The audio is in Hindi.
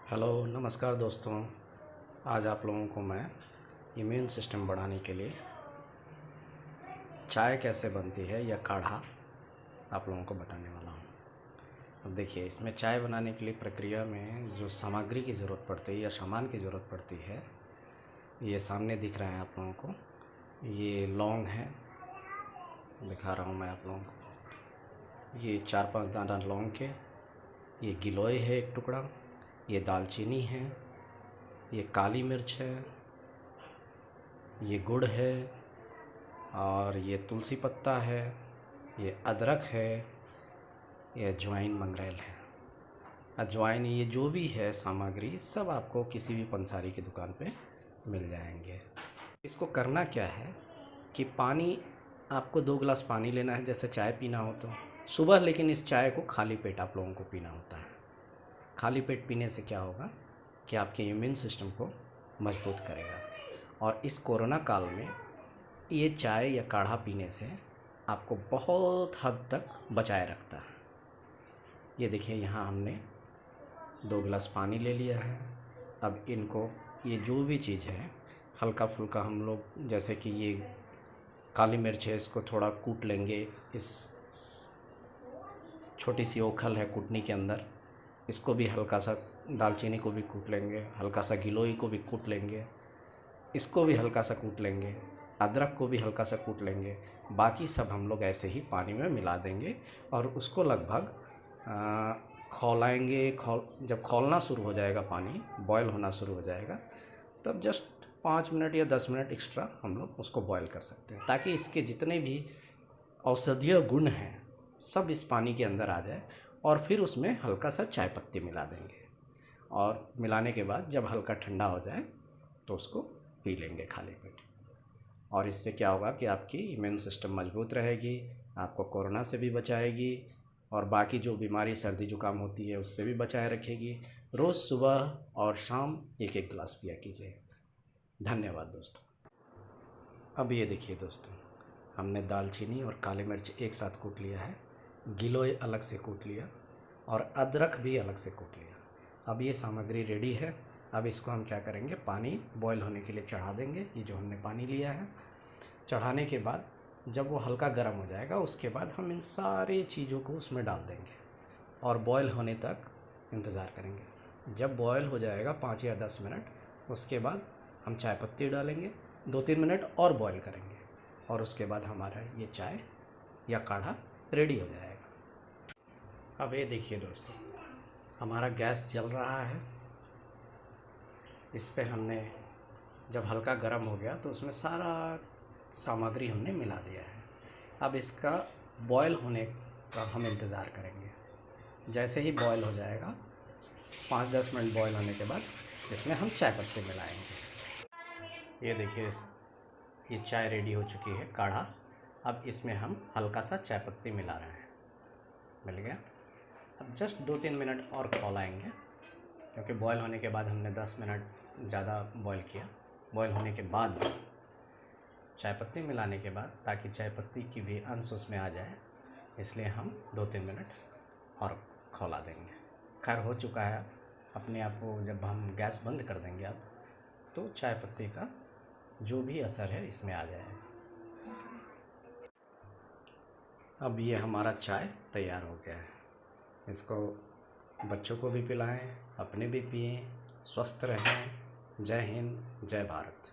हेलो नमस्कार दोस्तों। आज आप लोगों को मैं इम्यून सिस्टम बढ़ाने के लिए चाय कैसे बनती है या काढ़ा आप लोगों को बताने वाला हूँ। अब देखिए, इसमें चाय बनाने के लिए प्रक्रिया में जो सामग्री की ज़रूरत पड़ती है या सामान की ज़रूरत पड़ती है, ये सामने दिख रहा है आप लोगों को। ये लौंग है, दिखा रहा हूँ मैं आप लोगों को। ये 4-5 दाना लौंग के, ये गिलोय है एक टुकड़ा, ये दालचीनी है, ये काली मिर्च है, ये गुड़ है, और ये तुलसी पत्ता है, ये अदरक है, ये अजवाइन मंगरेल है। अजवाइन, ये जो भी है सामग्री सब आपको किसी भी पंसारी की दुकान पे मिल जाएंगे। इसको करना क्या है कि पानी, आपको 2 गिलास पानी लेना है जैसे चाय पीना हो तो सुबह, लेकिन इस चाय को खाली पेट आप लोगों को पीना होता है। खाली पेट पीने से क्या होगा कि आपके इम्यून सिस्टम को मजबूत करेगा, और इस कोरोना काल में ये चाय या काढ़ा पीने से आपको बहुत हद तक बचाए रखता है। ये देखिए, यहाँ हमने 2 गिलास पानी ले लिया है। अब इनको, ये जो भी चीज़ है हल्का फुल्का हम लोग, जैसे कि ये काली मिर्च है, इसको थोड़ा कूट लेंगे। इस छोटी सी ओखल है कूटनी के अंदर, इसको भी हल्का सा, दालचीनी को भी कूट लेंगे, हल्का सा गिलोई को भी कूट लेंगे, इसको भी हल्का सा कूट लेंगे, अदरक को भी हल्का सा कूट लेंगे। बाकी सब हम लोग ऐसे ही पानी में मिला देंगे और उसको लगभग खौलाएंगे। जब खौलना शुरू हो जाएगा, पानी बॉयल होना शुरू हो जाएगा, तब जस्ट 5 मिनट या 10 मिनट एक्स्ट्रा हम लोग उसको बॉयल कर सकते हैं, ताकि इसके जितने भी औषधीय गुण हैं सब इस पानी के अंदर आ जाए। और फिर उसमें हल्का सा चाय पत्ती मिला देंगे, और मिलाने के बाद जब हल्का ठंडा हो जाए तो उसको पी लेंगे खाली पेट। और इससे क्या होगा कि आपकी इम्यून सिस्टम मजबूत रहेगी, आपको कोरोना से भी बचाएगी, और बाकी जो बीमारी सर्दी जुकाम होती है उससे भी बचाए रखेगी। रोज़ सुबह और शाम 1-1 गिलास पिया कीजिए। धन्यवाद दोस्तों। अब ये देखिए दोस्तों, हमने दालचीनी और काली मिर्च एक साथ कूट लिया है, गिलोय अलग से कूट लिया, और अदरक भी अलग से कूट लिया। अब ये सामग्री रेडी है। अब इसको हम क्या करेंगे, पानी बॉईल होने के लिए चढ़ा देंगे। ये जो हमने पानी लिया है, चढ़ाने के बाद जब वो हल्का गर्म हो जाएगा, उसके बाद हम इन सारी चीज़ों को उसमें डाल देंगे और बॉईल होने तक इंतज़ार करेंगे। जब बॉईल हो जाएगा 5 या 10 मिनट, उसके बाद हम चाय पत्ती डालेंगे, 2-3 मिनट और बॉईल करेंगे, और उसके बाद हमारा ये चाय या काढ़ा रेडी हो जाएगा। अब ये देखिए दोस्तों, हमारा गैस जल रहा है। इस पे हमने जब हल्का गर्म हो गया तो उसमें सारा सामग्री हमने मिला दिया है। अब इसका बॉयल होने का हम इंतज़ार करेंगे। जैसे ही बॉयल हो जाएगा, 5-10 मिनट बॉयल होने के बाद इसमें हम चाय पत्ती मिलाएंगे। ये देखिए, ये चाय रेडी हो चुकी है, काढ़ा। अब इसमें हम हल्का सा चाय पत्ती मिला रहे हैं। मिल गया। अब जस्ट 2-3 मिनट और खौलाएंगे, क्योंकि बॉयल होने के बाद हमने 10 मिनट ज़्यादा बॉयल किया। बॉयल होने के बाद चाय पत्ती मिलाने के बाद, ताकि चाय पत्ती की भी अंश उसमें आ जाए, इसलिए हम 2-3 मिनट और खौला देंगे। खैर हो चुका है। अपने आप को जब हम गैस बंद कर देंगे अब, तो चाय पत्ती का जो भी असर है इसमें आ जाएगा। अब ये हमारा चाय तैयार हो गया है। इसको बच्चों को भी पिलाएं, अपने भी पिएं, स्वस्थ रहें। जय हिंद, जय भारत।